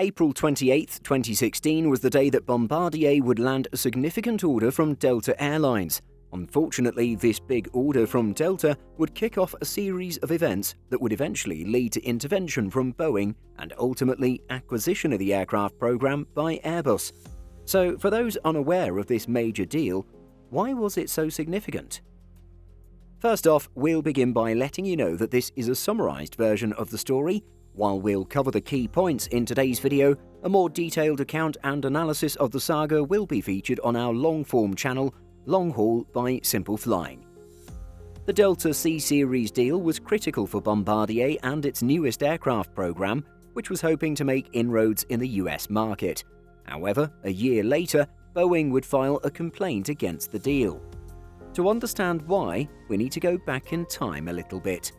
April 28, 2016 was the day that Bombardier would land a significant order from Delta Airlines. Unfortunately, this big order from Delta would kick off a series of events that would eventually lead to intervention from Boeing and ultimately acquisition of the aircraft program by Airbus. So, for those unaware of this major deal, why was it so significant? First off, we'll begin by letting you know that this is a summarized version of the story. While we'll cover the key points in today's video, a more detailed account and analysis of the saga will be featured on our long-form channel, Long Haul by Simple Flying. The Delta CSeries deal was critical for Bombardier and its newest aircraft program, which was hoping to make inroads in the US market. However, a year later, Boeing would file a complaint against the deal. To understand why, we need to go back in time a little bit.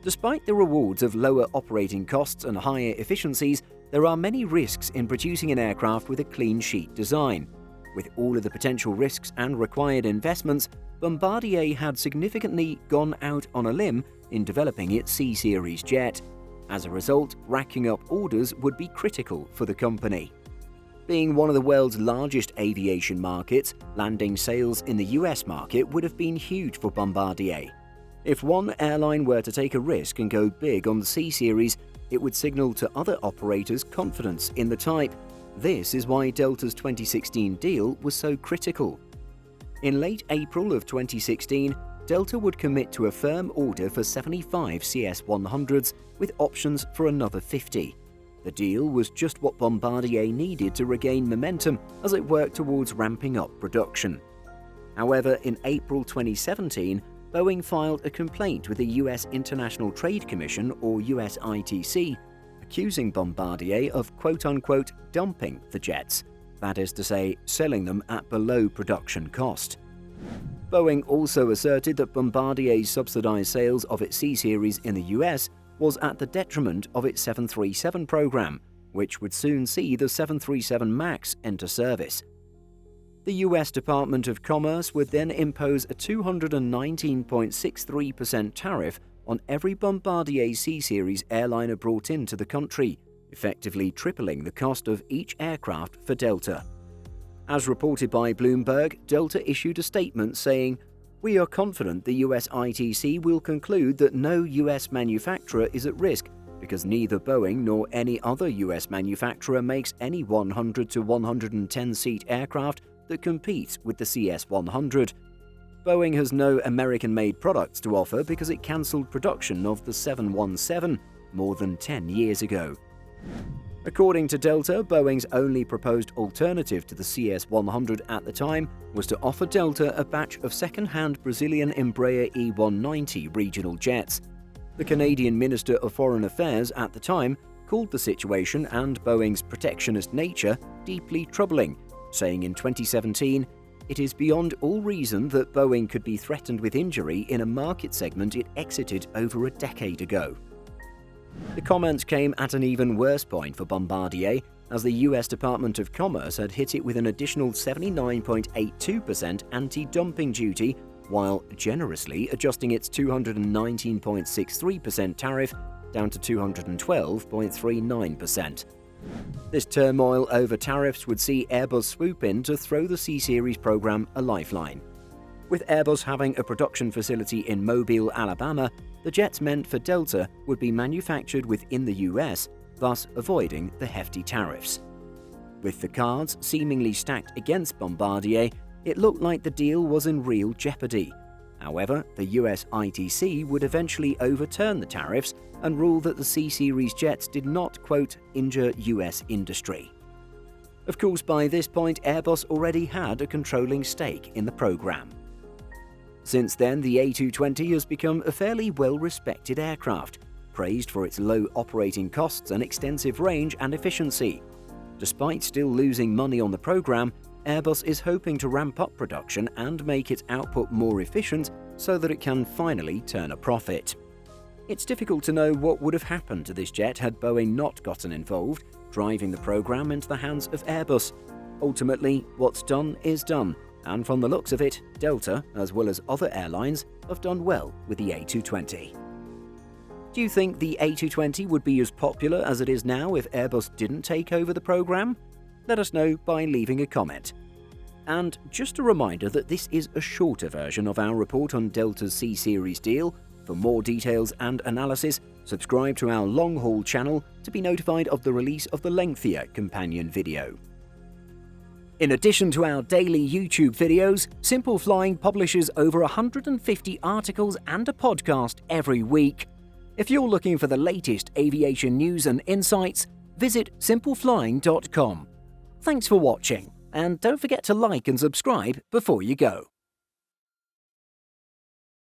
Despite the rewards of lower operating costs and higher efficiencies, there are many risks in producing an aircraft with a clean sheet design. With all of the potential risks and required investments, Bombardier had significantly gone out on a limb in developing its CSeries jet. As a result, racking up orders would be critical for the company. Being one of the world's largest aviation markets, landing sales in the US market would have been huge for Bombardier. If one airline were to take a risk and go big on the CSeries, it would signal to other operators confidence in the type. This is why Delta's 2016 deal was so critical. In late April of 2016, Delta would commit to a firm order for 75 CS-100s with options for another 50. The deal was just what Bombardier needed to regain momentum as it worked towards ramping up production. However, in April 2017, Boeing filed a complaint with the US International Trade Commission, or USITC, accusing Bombardier of quote-unquote dumping the jets, that is to say, selling them at below production cost. Boeing also asserted that Bombardier's subsidized sales of its CSeries in the US was at the detriment of its 737 program, which would soon see the 737 MAX enter service. The US Department of Commerce would then impose a 219.63% tariff on every Bombardier CSeries airliner brought into the country, effectively tripling the cost of each aircraft for Delta. As reported by Bloomberg, Delta issued a statement saying, "We are confident the USITC will conclude that no US manufacturer is at risk because neither Boeing nor any other US manufacturer makes any 100 to 110-seat aircraft that competes with the CS-100. Boeing has no American-made products to offer because it cancelled production of the 717 more than 10 years ago." According to Delta, Boeing's only proposed alternative to the CS-100 at the time was to offer Delta a batch of second-hand Brazilian Embraer E190 regional jets. The Canadian Minister of Foreign Affairs at the time called the situation and Boeing's protectionist nature deeply troubling, saying in 2017, "It is beyond all reason that Boeing could be threatened with injury in a market segment it exited over a decade ago." The comments came at an even worse point for Bombardier, as the US Department of Commerce had hit it with an additional 79.82% anti-dumping duty, while generously adjusting its 219.63% tariff down to 212.39%. This turmoil over tariffs would see Airbus swoop in to throw the CSeries program a lifeline. With Airbus having a production facility in Mobile, Alabama, the jets meant for Delta would be manufactured within the US, thus avoiding the hefty tariffs. With the cards seemingly stacked against Bombardier, it looked like the deal was in real jeopardy. However, the USITC would eventually overturn the tariffs and rule that the CSeries jets did not, quote, injure US industry. Of course, by this point, Airbus already had a controlling stake in the program. Since then, the A220 has become a fairly well-respected aircraft, praised for its low operating costs and extensive range and efficiency. Despite still losing money on the program, Airbus is hoping to ramp up production and make its output more efficient so that it can finally turn a profit. It's difficult to know what would have happened to this jet had Boeing not gotten involved, driving the program into the hands of Airbus. Ultimately, what's done is done, and from the looks of it, Delta, as well as other airlines, have done well with the A220. Do you think the A220 would be as popular as it is now if Airbus didn't take over the program? Let us know by leaving a comment. And just a reminder that this is a shorter version of our report on Delta's CSeries deal. For more details and analysis, subscribe to our long-haul channel to be notified of the release of the lengthier companion video. In addition to our daily YouTube videos, Simple Flying publishes over 150 articles and a podcast every week. If you're looking for the latest aviation news and insights, visit simpleflying.com. Thanks for watching, and don't forget to like and subscribe before you go.